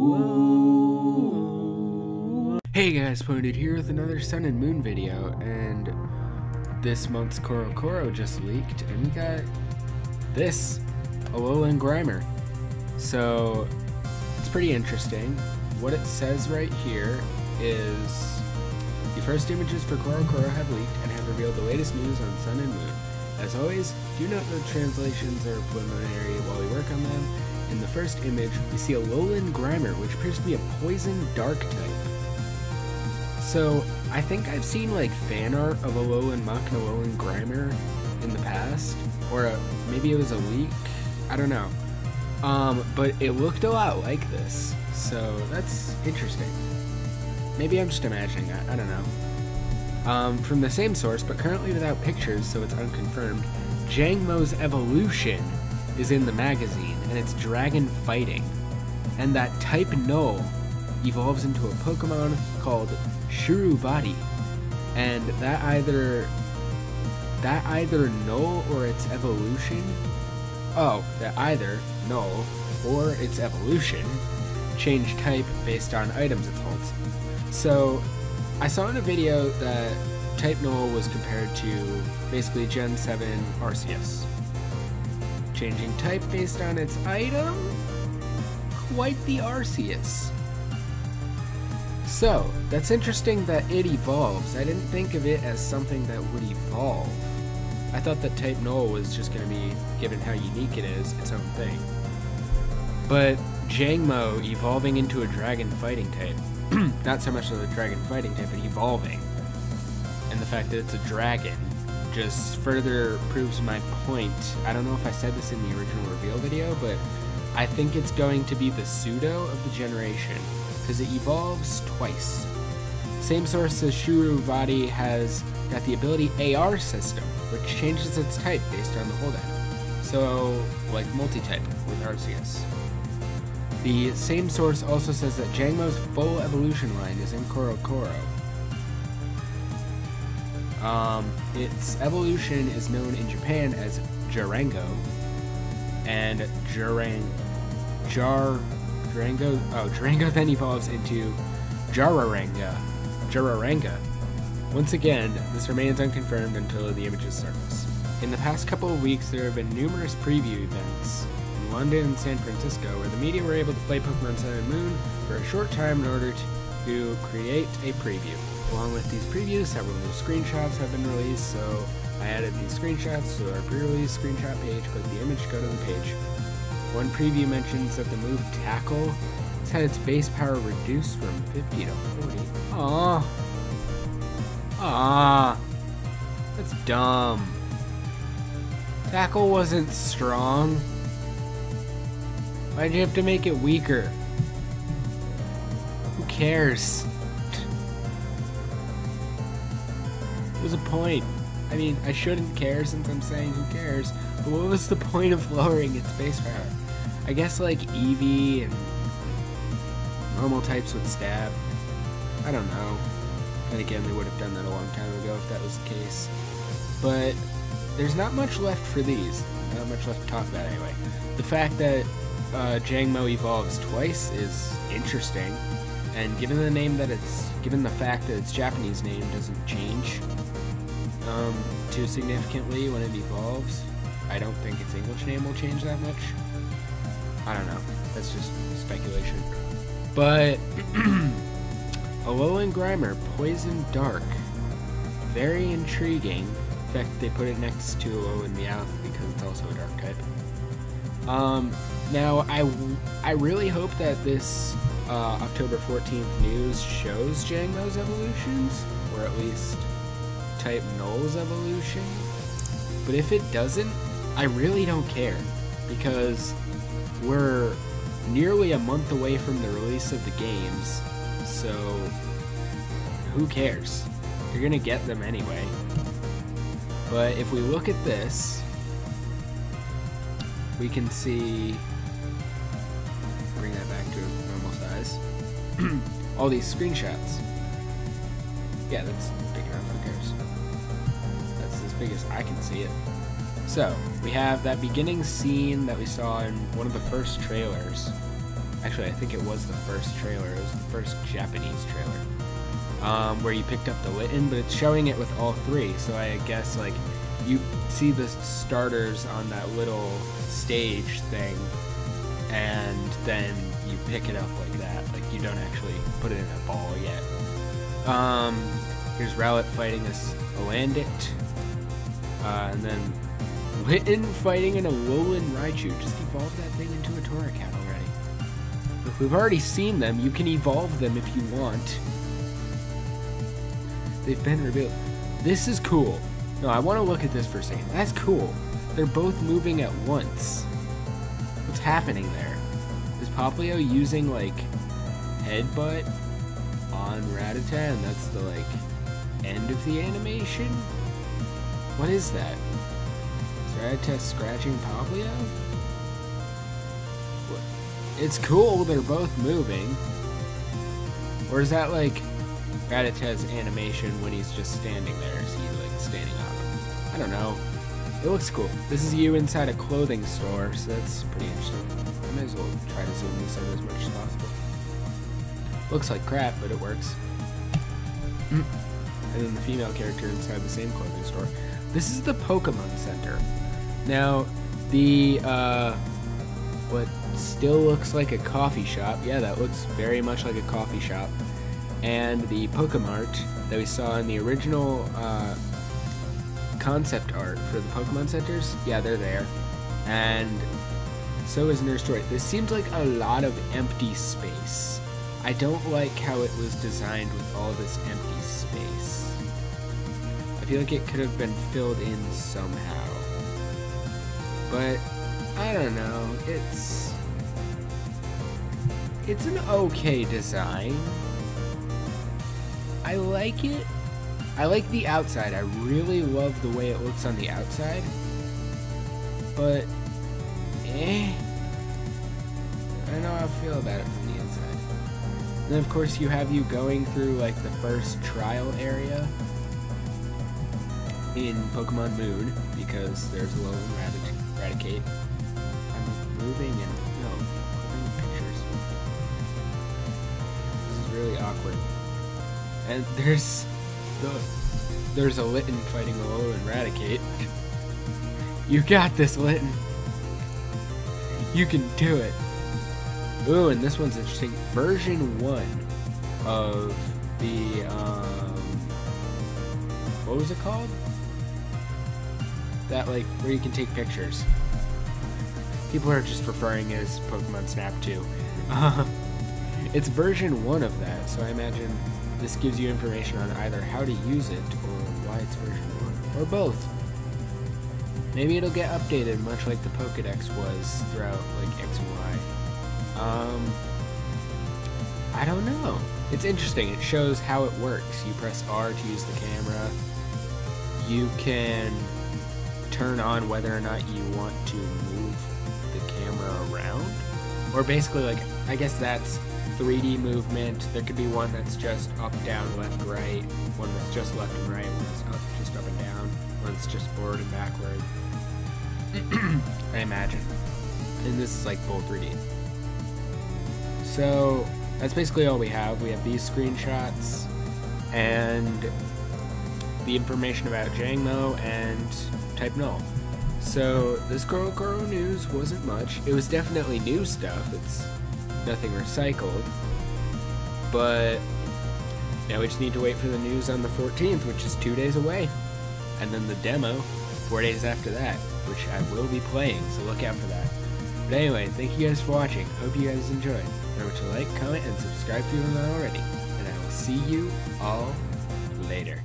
Hey guys, ponodude here with another Sun and Moon video, and this month's Koro just leaked, and we got this, Alolan Grimer. So, it's pretty interesting. What it says right here is, the first images for Koro have leaked and have revealed the latest news on Sun and Moon. As always, do note that translations are preliminary while we work on them. In the first image, we see Alolan Grimer, which appears to be a poison dark type. So, I think I've seen like fan art of Alolan Muck and Alolan Grimer in the past, or maybe it was a leak, I don't know. But it looked a lot like this, so that's interesting. Maybe I'm just imagining, I don't know. From the same source, but currently without pictures, so it's unconfirmed, Jangmo-o's evolution is in the magazine, and it's dragon fighting. And that type Null evolves into a Pokemon called Shurubati, and that either Null or its evolution, that either Null or its evolution change type based on items it holds. So, I saw in a video that type Null was compared to basically Gen 7 Arceus. Changing type based on its item? Quite the Arceus. So, that's interesting that it evolves. I didn't think of it as something that would evolve. I thought that type Null was just going to be, given how unique it is, its own thing. But Jangmo evolving into a dragon fighting type, not so much of a dragon fighting type, but evolving, and the fact that it's a dragon just further proves my point. I don't know if I said this in the original reveal video, but I think it's going to be the pseudo of the generation, because it evolves twice. Same source says Shurubati has got the ability AR system, which changes its type based on the holdout. So, like multi-type with Arceus. The same source also says that Jangmo-o's full evolution line is in Koro. Its evolution is known in Japan as Jarango, and Jarango then evolves into Jararanga. Once again, this remains unconfirmed until the images surface. In the past couple of weeks, there have been numerous preview events in London and San Francisco where the media were able to play Pokemon Sun and Moon for a short time in order to create a preview. Along with these previews, several new screenshots have been released, so I added these screenshots to our pre-release screenshot page. Click the image, go to the page. One preview mentions that the move Tackle has had its base power reduced from 50 to 40. Aww, that's dumb. Tackle wasn't strong. Why'd you have to make it weaker? Who cares? What was the point? I mean, I shouldn't care since I'm saying who cares, but what was the point of lowering its base power? I guess like Eevee and normal types would stab. I don't know. And again, they would have done that a long time ago if that was the case. But there's not much left for these. Not much left to talk about anyway. The fact that Jangmo evolves twice is interesting, and given the fact that its Japanese name doesn't change too significantly when it evolves, I don't think its English name will change that much. I don't know. That's just speculation. But Alolan Grimer, Poison Dark. Very intriguing. In fact, they put it next to Alolan Meowth because it's also a dark type. Now, I really hope that this October 14th news shows Jangmo-o's evolutions, or at least type Null's evolution. But if it doesn't, I really don't care, because we're nearly a month away from the release of the games, so who cares? You're gonna get them anyway. But if we look at this, we can see, bring that back to normal size, all these screenshots. Yeah, that's big enough, who cares? That's as big as I can see it. So, we have that beginning scene that we saw in one of the first trailers Actually, I think it was the first trailer. It was the first Japanese trailer. Where you picked up the Litten, but it's showing it with all three. So I guess, like, you see the starters on that little stage thing, and then you pick it up like that. Like, you don't actually put it in a ball yet. Here's Rowlet fighting this Alandit. And then Litten fighting an Alolan Raichu. Just evolve that thing into a Torracat already. Look, we've already seen them. You can evolve them if you want. They've been revealed. This is cool. No, I want to look at this for a second. That's cool. They're both moving at once. What's happening there? Is Popplio using, like, Headbutt on Rattata, and that's the, like, end of the animation? What is that? Is Rattata scratching Popplio? What? It's cool, they're both moving. Or is that, like, Rattata's animation when he's just standing there? Is he, like, standing up? I don't know. It looks cool. This is you inside a clothing store, so that's pretty interesting. I might as well try to zoom this in as much as possible. Looks like crap, but it works. And then the female character inside the same clothing store. This is the Pokemon Center. Now, the, what still looks like a coffee shop. Yeah, that looks very much like a coffee shop. And the Pokemart that we saw in the original, concept art for the Pokemon Centers. Yeah, they're there. And so is Nurse Joy. This seems like a lot of empty space. I don't like how it was designed with all this empty space. I feel like it could have been filled in somehow. But, I don't know. It's an okay design. I like it. I like the outside. I really love the way it looks on the outside. But, I don't know how I feel about it from the inside. Then, of course, you have you going through, like, the first trial area in Pokemon Moon, because there's Alolan Raticate. I'm moving and, no, I'm pictures. This is really awkward. And there's a Litten fighting Alolan Raticate. You got this, Litten. You can do it. Ooh, and this one's interesting. Version 1 of the, what was it called? That, like, where you can take pictures. People are just referring it as Pokemon Snap 2. It's version 1 of that, so I imagine this gives you information on either how to use it or why it's version 1, or both. Maybe it'll get updated much like the Pokedex was throughout, like, X and Y. I don't know. It's interesting. It shows how it works. You press R to use the camera. You can turn on whether or not you want to move the camera around. Or basically, like, I guess that's 3D movement. There could be one that's just up, down, left, right. One that's just left and right. One that's just up and down. One that's just forward and backward. I imagine. And this is like full 3D. So that's basically all we have. We have these screenshots and the information about Jangmo and Type Null. So this Korokoro news wasn't much. It was definitely new stuff. It's nothing recycled. But now we just need to wait for the news on the 14th, which is 2 days away. And then the demo 4 days after that, which I will be playing, so look out for that. But anyway, thank you guys for watching. Hope you guys enjoyed. Remember to like, comment, and subscribe if you haven't already. And I will see you all later.